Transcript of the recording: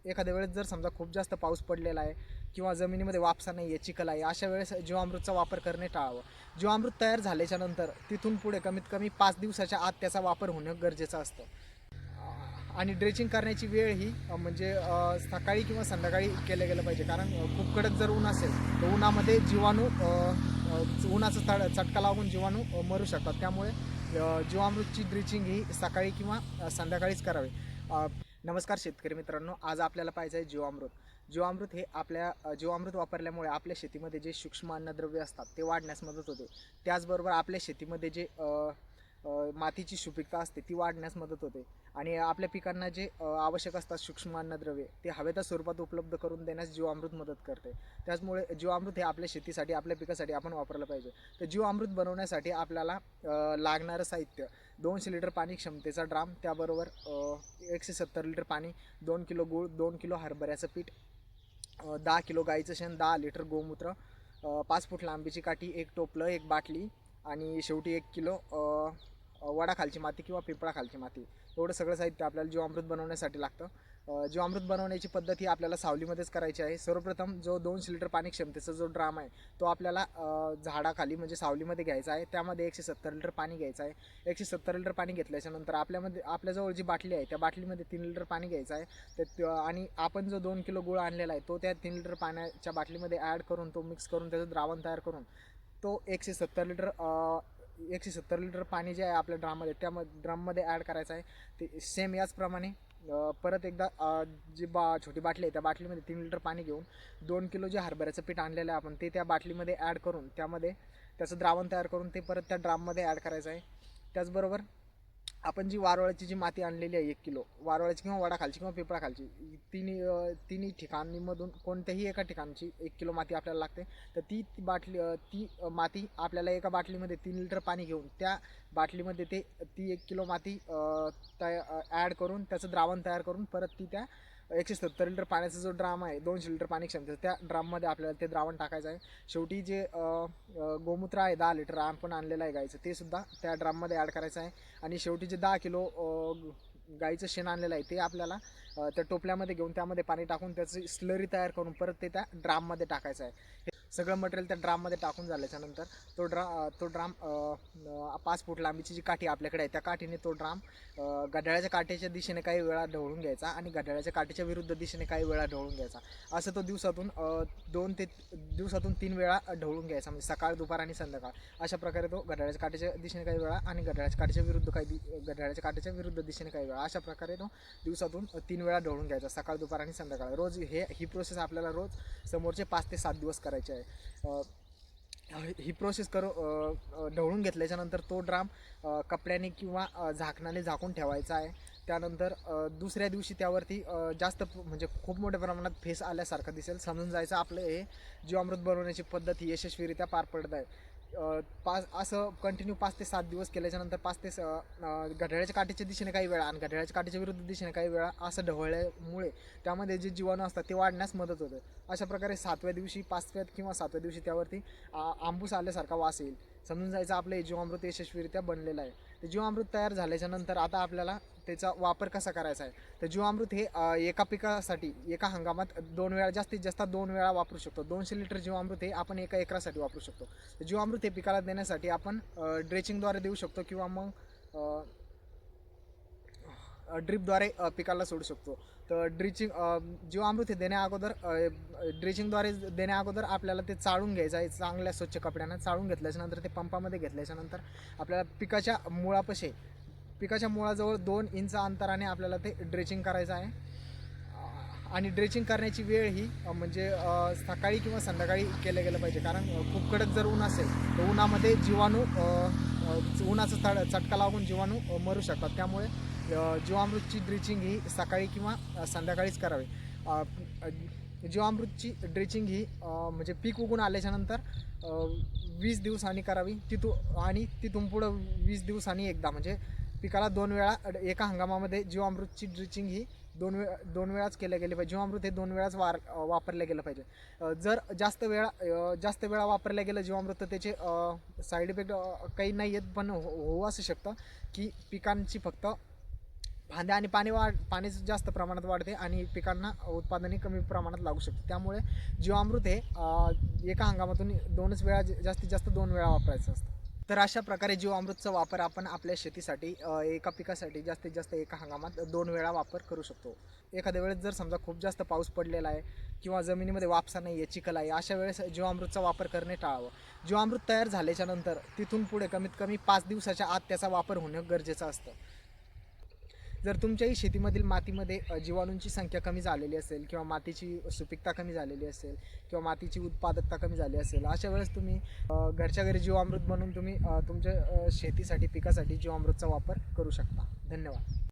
एखाद्या वेळेस जर समजा खूप जास्त पाऊस पडलेला आहे किंवा जमिनीमध्ये वापसा नाही आहे, चिखल आहे, अशा वेळेस जीवामृतचा वापर करणे टाळावं. जीवामृत तयार झाल्याच्या नंतर तिथून पुढे कमीत कमी 5 दिवसाच्या आत त्याचा वापर होणं गरजेचं असतं. आणि ड्रेचिंग करण्याची वेळ ही म्हणजे सकाळी किंवा संध्याकाळी केलं गेलं पाहिजे, कारण खूप कडक जर ऊन असेल तर उन्हामध्ये जीवाणू उन्हाचा चटका लागून जीवाणू मरू शकतात. त्यामुळे जीवामृतची ड्रिचिंग ही सकाळी किंवा संध्याकाळीच करावी. नमस्कार शेतकरी मित्रांनो, आज आपल्याला पाहिजे आहे जीवामृत. जीवामृत हे जीवामृत वापरल्यामुळे आपल्या शेतीमध्ये जे सूक्ष्म अन्नद्रव्य असतात ते वाढण्यास मदत होते. त्याचबरोबर आपल्या शेतीमध्ये जे मातीची सुपीकता असते ती वाढण्यास मदत होते आणि आपल्या पिकांना जे आवश्यक असतात सूक्ष्म अन्नद्रव्ये ते हवेच्या स्वरूपात उपलब्ध करून देण्यास जीवामृत मदत करते. त्याचमुळे जीवामृत हे आपल्या शेतीसाठी, आपल्या पिकासाठी आपण वापरलं पाहिजे. तर जीवामृत बनवण्यासाठी आपल्याला लागणारं साहित्य 200 लिटर पाणी क्षमतेचा ड्राम, त्याबरोबर 170 लिटर पाणी, 2 किलो गूळ, 2 किलो हरभऱ्याचं पीठ, 10 किलो गाईचं शेण, 10 लिटर गोमूत्र, 5 फूट लांबीची काठी, 1 टोपलं, 1 बाटली आणि शेवटी 1 किलो वडाखालची माती किंवा पिंपळाखालची माती. एवढं सगळं साहित्य आपल्याला जीवामृत बनवण्यासाठी लागतं. जीवामृत बनवण्याची पद्धत ही आपल्याला सावलीमध्येच करायची आहे. सर्वप्रथम जो 200 लिटर पाणी क्षमतेचा जो ड्राम आहे तो आपल्याला झाडाखाली म्हणजे सावलीमध्ये घ्यायचा आहे. त्यामध्ये 170 लिटर पाणी घ्यायचं आहे. 170 लिटर पाणी घेतल्याच्यानंतर आपल्याजवळ जी बाटली आहे त्या बाटलीमध्ये 3 लिटर पाणी घ्यायचं आहे. आणि आपण जो 2 किलो गुळ आणलेला आहे तो त्या 3 लिटर पाण्याच्या बाटलीमध्ये ॲड करून तो मिक्स करून त्याचं द्रावण तयार करून तो 170 लिटर पाणी जे आहे आपल्या ड्राममध्ये ड्रममध्ये ॲड करायचं आहे. ते सेम याचप्रमाणे परत एकदा जी छोटी बाटली आहे त्या बाटलीमध्ये 3 लिटर पाणी घेऊन 2 किलो जे हरभऱ्याचं पीठ आणलेलं आहे आपण ते त्या बाटलीमध्ये ॲड करून त्यामध्ये त्याचं द्रावण तयार करून ते परत त्या ड्राममध्ये ॲड करायचं आहे. त्याचबरोबर आपण जी वारोळाची जी माती आणलेली आहे 1 किलो, वारोळाची किंवा वडाखालची किंवा पिंपळाखालची, तिन्ही ठिकाणीमधून कोणत्याही एका ठिकाणची 1 किलो माती आपल्याला लागते. तर ती माती आपल्याला एका बाटलीमध्ये 3 लिटर पाणी घेऊन त्या बाटलीमध्ये ती 1 किलो माती ॲड करून त्याचं द्रावण तयार करून परत ती त्या 170 लिटर पाण्याचा जो ड्राम आहे 200 लिटर पाणी क्षमतेचा त्या ड्राममध्ये आपल्याला ते द्रावण टाकायचं आहे. शेवटी जे गोमूत्र आहे 10 लिटर आपण आणलेलं आहे गाईचं ते सुद्धा त्या ड्राममध्ये ॲड करायचं आहे. आणि शेवटी जे 10 किलो गाईचं शेण आणलेलं आहे ते आपल्याला त्या टोपल्यामध्ये घेऊन त्यामध्ये पाणी टाकून त्याची स्लरी तयार करून परत ते त्या ड्राममध्ये टाकायचं आहे. हे सगळं मटेरियल त्या ड्राममध्ये टाकून झाल्याच्यानंतर तो ड्राम 5 फूट लांबीची जी काठी आपल्याकडे आहे त्या काठीने तो ड्राम घड्याळाच्या काठीच्या दिशेने काही वेळा ढवळून घ्यायचा आणि घड्याळाच्या काठीच्या विरुद्ध दिशेने काही वेळा ढवळून घ्यायचा. असं तो दिवसातून 3 वेळा ढवळून घ्यायचा, म्हणजे सकाळ, दुपार आणि संध्याकाळ. अशा प्रकारे तो घड्याळाच्या काठीच्या दिशेने काही वेळा आणि घड्याळाच्या काठीच्या विरुद्ध दिशेने काही वेळा, अशा प्रकारे तो दिवसातून 3 वेळा ढवळून घ्यायचा, सकाळ, दुपार आणि संध्याकाळ. रोज ही प्रोसेस आपल्याला रोज समोरचे 5 ते 7 दिवस करायचे आहे. ही प्रोसेस ढवळून घेतल्याच्यानंतर तो ड्राम कपड्याने किंवा झाकणाने झाकून ठेवायचा आहे. त्यानंतर दुसऱ्या दिवशी त्यावरती जास्त म्हणजे खूप मोठ्या प्रमाणात फेस आल्यासारखं दिसेल, समजून जायचं आपलं हे जीवामृत बनवण्याची पद्धत ही यशस्वीरित्या पार पडत आहे. असं कंटिन्यू 5 ते 7 दिवस केल्याच्यानंतर घड्याळाच्या काठीच्या दिशेने काही वेळा आणि घड्याळाच्या काठीच्या विरुद्ध दिशेने काही वेळा असं ढवळल्यामुळे त्यामध्ये जे जीवाणू असतात ते वाढण्यास मदत होते. अशा प्रकारे 5व्या किंवा 7व्या दिवशी त्यावरती आंबूस आल्यासारखा वास येईल, समजून जायचं आपलं हे जीवामृत यशस्वीरित्या बनलेलं आहे. ते जीवामृत तयार झाल्याच्यानंतर आता आपल्याला त्याचा वापर कसा करायचा आहे. तर जीवामृत हे एका पिकासाठी एका हंगामात 2 वेळा, जास्तीत जास्त 2 वेळा वापरू शकतो. 200 लिटर जीवामृत हे आपण एका एकरासाठी वापरू शकतो. तर जीवामृत हे पिकाला देण्यासाठी आपण ड्रेचिंगद्वारे देऊ शकतो किंवा मग ड्रिपद्वारे पिकाला सोडू शकतो. तर जीवामृत हे ड्रेचिंगद्वारे देण्याअगोदर आपल्याला ते चाळून घ्यायचं आहे, चांगल्या स्वच्छ कपड्यानं चाळून घेतल्याच्यानंतर ते पंपामध्ये घेतल्याच्यानंतर आपल्याला पिकाच्या मुळाजवळ 2 इंच अंतराने आपल्याला ते ड्रेचिंग करायचं आहे. आणि ड्रेचिंग करण्याची वेळ ही म्हणजे सकाळी किंवा संध्याकाळी केलं गेलं पाहिजे, कारण खूप कडक जर ऊन असेल तर उन्हामध्ये उन्हाचा चटका लागून जीवाणू मरू शकतात. त्यामुळे जीवामृतची ड्रेचिंग ही सकाळी किंवा संध्याकाळीच करावी. जीवामृतची ड्रेचिंग ही म्हणजे पीक उगून आल्याच्यानंतर 20 दिवसांनी करावी. तिथून पुढं 20 दिवसांनी एकदा, म्हणजे पिकाला 2 वेळा एका हंगामामध्ये जीवामृतची ड्रेचिंग ही 2 वेळाच केल्या गेली पाहिजे. जीवामृत हे 2 वेळाच वापरलं गेलं पाहिजे. जर जास्त वेळा वापरलं गेलं जीवामृत तर त्याचे साईड इफेक्ट काही नाही आहेत, पण होऊ असू शकतं की पिकांची फक्त फांद्या आणि पाणी जास्त प्रमाणात वाढते आणि पिकांना उत्पादनही कमी प्रमाणात लागू शकते. त्यामुळे जीवामृत हे एका हंगामातून दोनच वेळा, जास्तीत जास्त 2 वेळा वापरायचं असतं. तर अशा प्रकारे जीवामृतचा वापर आपण आपल्या शेतीसाठी एका पिकासाठी जास्तीत जास्त एका हंगामात 2 वेळा वापर करू शकतो. एखाद्या वेळेस जर समजा खूप जास्त पाऊस पडलेला आहे किंवा जमिनीमध्ये वापसा नाही आहे, चिखल आहे, अशा वेळेस जीवामृतचा वापर करणे टाळावं. जीवामृत तयार झाल्याच्या नंतर तिथून पुढे कमीत कमी 5 दिवसाच्या आत त्याचा वापर होणं गरजेचं असतं. जर तुमच्याही शेतीमधील मातीमध्ये जीवाणूंची संख्या कमी झालेली असेल किंवा मातीची सुपीकता कमी झालेली असेल किंवा मातीची उत्पादकता कमी झाली असेल, अशा वेळेस तुम्ही घरच्या घरी जीवामृत बनवून तुम्ही तुमच्या शेतीसाठी, पिकासाठी जीवामृतचा वापर करू शकता. धन्यवाद.